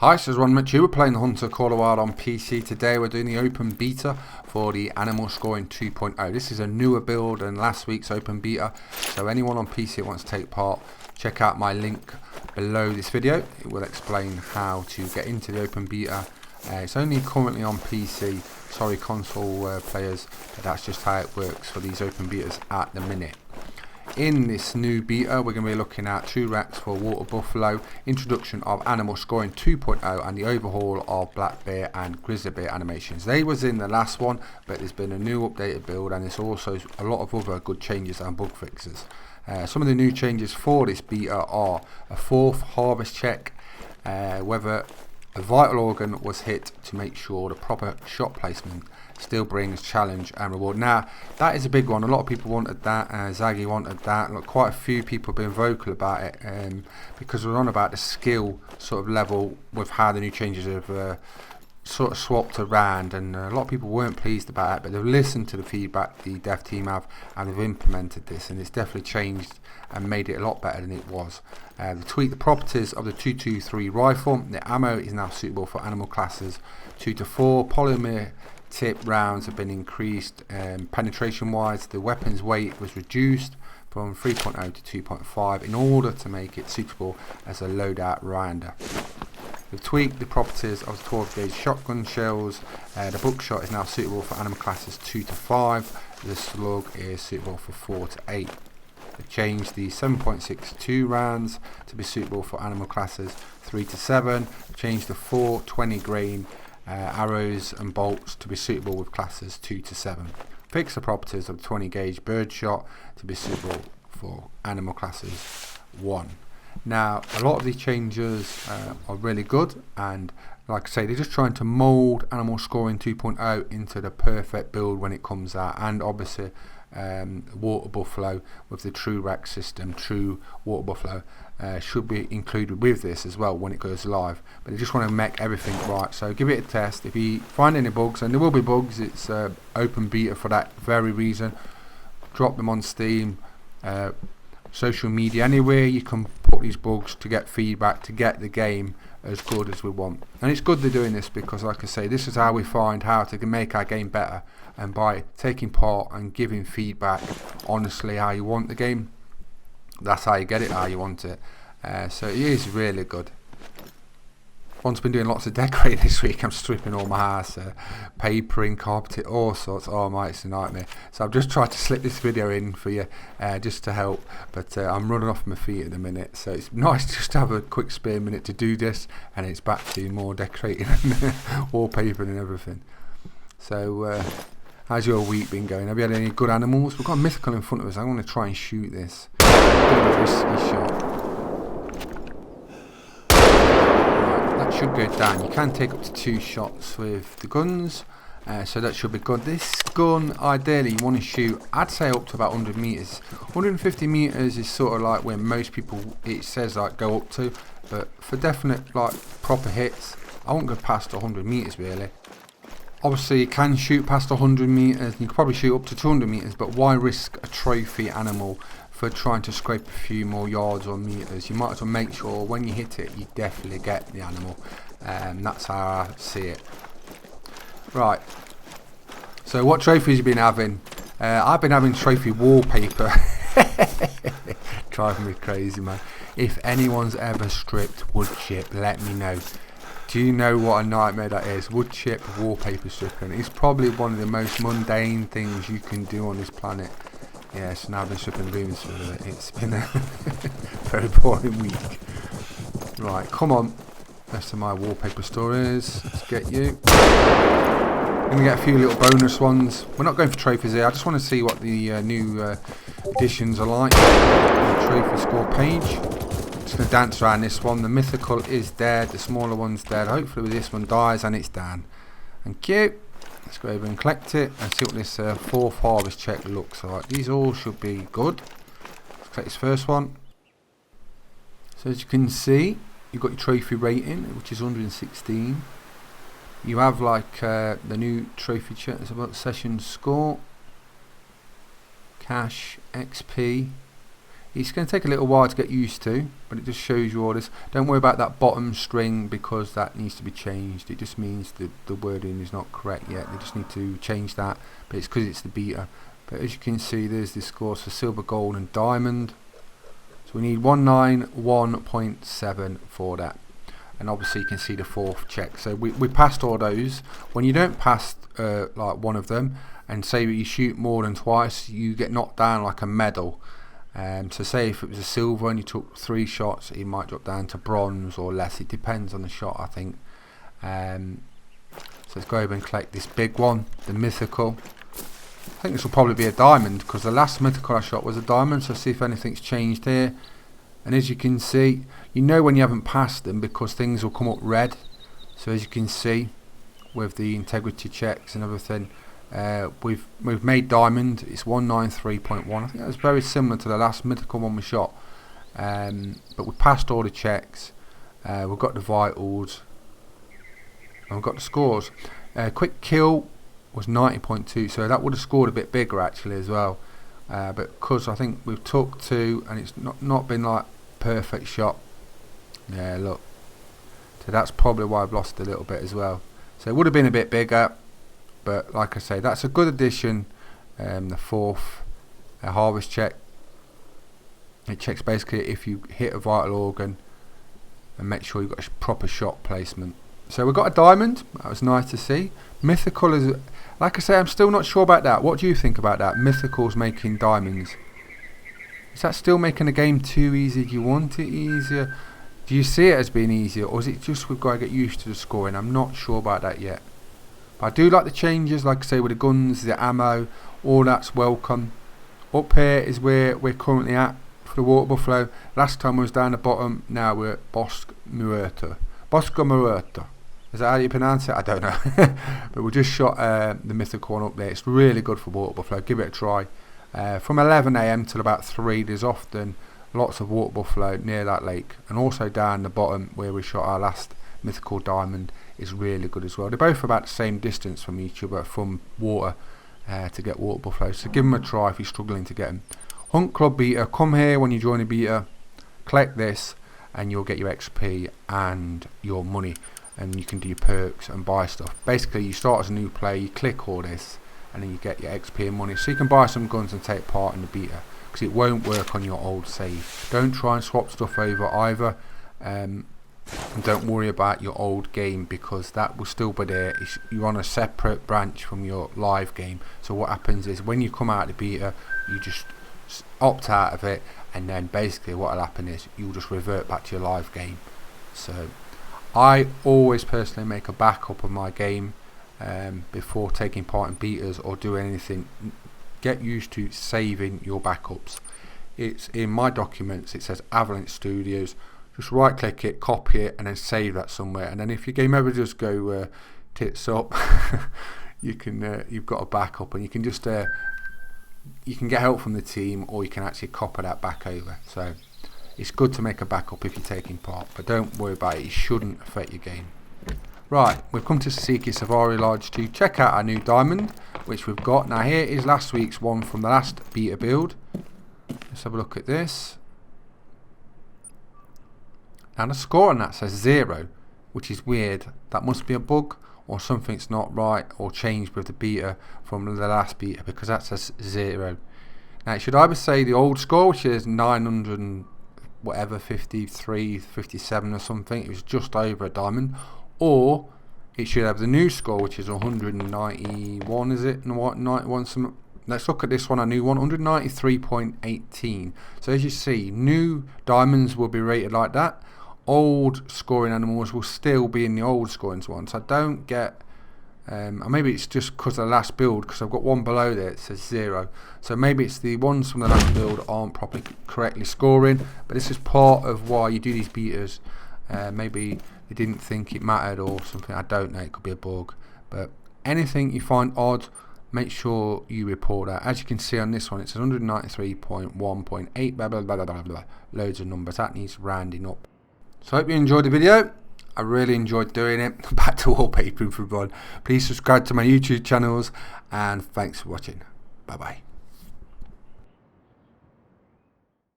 Hi, this is Ron Mitchell. We're playing the Hunter Call of Wild on PC. Today we're doing the open beta for the Animal Scoring 2.0. This is a newer build than last week's open beta, so anyone on PC that wants to take part, check out my link below this video. It will explain how to get into the open beta. It's only currently on PC, sorry console players, but that's just how it works for these open betas at the minute. In this new beta, we're going to be looking at True Rex for Water Buffalo, introduction of Animal Scoring 2.0, and the overhaul of Black Bear and Grizzly Bear animations. They was in the last one, but there's been a new updated build, and there's also a lot of other good changes and bug fixes. Some of the new changes for this beta are a fourth harvest check, whether a vital organ was hit to make sure the proper shot placement still brings challenge and reward. Now that is a big one. A lot of people wanted that. Zaggy wanted that. Look, quite a few people have been vocal about it because we're on about the skill sort of level with how the new changes have sort of swapped around, and a lot of people weren't pleased about it, but they've listened to the feedback the dev team have, and they've implemented this, and it's definitely changed and made it a lot better than it was. They tweaked the properties of the 223 rifle. The ammo is now suitable for animal classes 2 to 4. Polymer tip rounds have been increased. Penetration wise, the weapon's weight was reduced from 3.0 to 2.5 in order to make it suitable as a loadout rounder. We've tweaked the properties of the 12 gauge shotgun shells. The buckshot is now suitable for animal classes 2 to 5. The slug is suitable for 4 to 8. They've changed the 7.62 rounds to be suitable for animal classes 3 to 7. Changed the 4 20 grain arrows and bolts to be suitable with classes 2 to 7. Fix the properties of 20 gauge birdshot to be suitable for animal classes 1. Now a lot of these changes are really good, and like I say, they're just trying to mould Animal Scoring 2.0 into the perfect build when it comes out, and obviously Water Buffalo with the True Rex system, True Water Buffalo should be included with this as well when it goes live, but they just want to make everything right. So give it a test. If you find any bugs, and there will be bugs, it's open beta for that very reason, drop them on Steam, social media, anywhere you can put these bugs to get feedback, to get the game as good as we want. And it's good they're doing this because, like I say, this is how we find how to make our game better, and by taking part and giving feedback honestly how you want the game, that's how you get it how you want it. So it is really good. Once been doing lots of decorating this week. I'm stripping all my house, papering, carpeting, all sorts. Oh my, it's a nightmare. So I've just tried to slip this video in for you just to help, but I'm running off my feet at the minute, so it's nice just to have a quick spare minute to do this, and it's back to more decorating and wallpapering and everything. So how's your week been going? Have you had any good animals? We've got a mythical in front of us. I want to try and shoot this. A bit of a risky shot. That should go down. You can take up to 2 shots with the guns, so that should be good. This gun, ideally you want to shoot, I'd say up to about 100 meters. 150 meters is sort of like where most people, it says like go up to, but for definite like proper hits, I won't go past 100 meters really. Obviously you can shoot past 100 meters, you can probably shoot up to 200 meters, but why risk a trophy animal for trying to scrape a few more yards or meters? You might as well make sure when you hit it you definitely get the animal, and that's how I see it. Right, so what trophies you been having? I've been having trophy wallpaper. Driving me crazy, man. If anyone's ever stripped wood chip, let me know. Do you know what a nightmare that is? Wood chip wallpaper stripping. It's probably one of the most mundane things you can do on this planet. Yes, now I've been stripping rooms for it. It's been a very boring week. Right, come on. Rest of my wallpaper stories. Let's get you. I'm going to get a few little bonus ones. We're not going for trophies here. I just want to see what the new additions are like. The trophy score page. Just going to dance around this one. The mythical is dead. The smaller one's dead. Hopefully this one dies and it's down. Thank you. Let's go over and collect it and see what this fourth harvest check looks like. These all should be good. Let's collect this first one. So as you can see, you've got your trophy rating, which is 116. You have like the new trophy check. It's about session score, cash, XP. It's going to take a little while to get used to, but it just shows you all this. Don't worry about that bottom string because that needs to be changed. It just means the wording is not correct yet. They just need to change that, but it's because it's the beta. But as you can see, there's the scores for silver, gold and diamond. So we need 191.7 for that. And obviously you can see the fourth check. So we passed all those. When you don't pass like one of them, and say you shoot more than twice, you get knocked down like a medal. So say if it was a silver and you took 3 shots, it might drop down to bronze or less. It depends on the shot, I think. So let's go over and collect this big one, the mythical. I think this will probably be a diamond because the last mythical I shot was a diamond. So see if anything's changed here. And as you can see, you know when you haven't passed them because things will come up red. So as you can see, with the integrity checks and everything, we've made diamond. It's 193.1. I think that's very similar to the last mythical one we shot, but we passed all the checks. We've got the vitals and we've got the scores. Quick kill was 90.2, so that would have scored a bit bigger actually as well, but because I think we've took 2 and it's not been like perfect shot. Yeah, look, so that's probably why I've lost a little bit as well. So it would have been a bit bigger. But like I say, that's a good addition. The fourth harvest check. It checks basically if you hit a vital organ and make sure you've got a proper shot placement. So we've got a diamond. That was nice to see. Mythical is, like I say, I'm still not sure about that. What do you think about that? Mythicals making diamonds. Is that still making the game too easy? Do you want it easier? Do you see it as being easier? Or is it just we've got to get used to the scoring? I'm not sure about that yet. But I do like the changes, like I say, with the guns, the ammo, all that's welcome. Up here is where we're currently at for the water buffalo. Last time we was down the bottom, now we're at Bosque Muerta. Bosque Muerta. Is that how you pronounce it? I don't know. But we just shot the mythical one up there. It's really good for water buffalo. Give it a try. From 11 AM till about 3, there's often lots of water buffalo near that lake. And also down the bottom where we shot our last mythical diamond is really good as well. They're both about the same distance from each other from water to get water buffalo, so give them a try if you're struggling to get them. Hunt Club beta, come here when you join a beta, collect this and you'll get your XP and your money, and you can do your perks and buy stuff. Basically you start as a new player, you click all this and then you get your XP and money, so you can buy some guns and take part in the beta, because it won't work on your old save. Don't try and swap stuff over either. And don't worry about your old game because that will still be there. You're on a separate branch from your live game. So what happens is when you come out of the beta, you just opt out of it, and then basically what will happen is you'll just revert back to your live game. So I always personally make a backup of my game before taking part in betas or doing anything. Get used to saving your backups. It's in my documents, it says Avalanche Studios. Just right click it, copy it and then save that somewhere, and then if your game ever just go tits up you can you've got a backup, and you can just you can get help from the team, or you can actually copy that back over. So it's good to make a backup if you're taking part, but don't worry about it, it shouldn't affect your game. Right, we've come to Sasiki Safari Lodge to check out our new diamond, which we've got. Now here is last week's one from the last beta build. Let's have a look at this. Now the score on that says 0, which is weird. That must be a bug or something's not right or changed with the beta from the last beta, because that says 0. Now it should either say the old score, which is 900 and whatever, 53, 57 or something. It was just over a diamond. Or it should have the new score, which is 191, is it? 91 some. Let's look at this one, a new one, 193.18. So as you see, new diamonds will be rated like that. Old scoring animals will still be in the old scoring ones. I don't get, maybe it's just because of the last build, because I've got one below there that says 0. So maybe it's the ones from the last build aren't properly correctly scoring. But this is part of why you do these betas. Maybe they didn't think it mattered or something. I don't know. It could be a bug. But anything you find odd, make sure you report that. As you can see on this one, it's 193.1.8, blah, blah, blah, blah, blah, loads of numbers. That needs rounding up. So I hope you enjoyed the video. I really enjoyed doing it. Back to wallpapering for everyone. Please subscribe to my YouTube channels, and thanks for watching. Bye bye.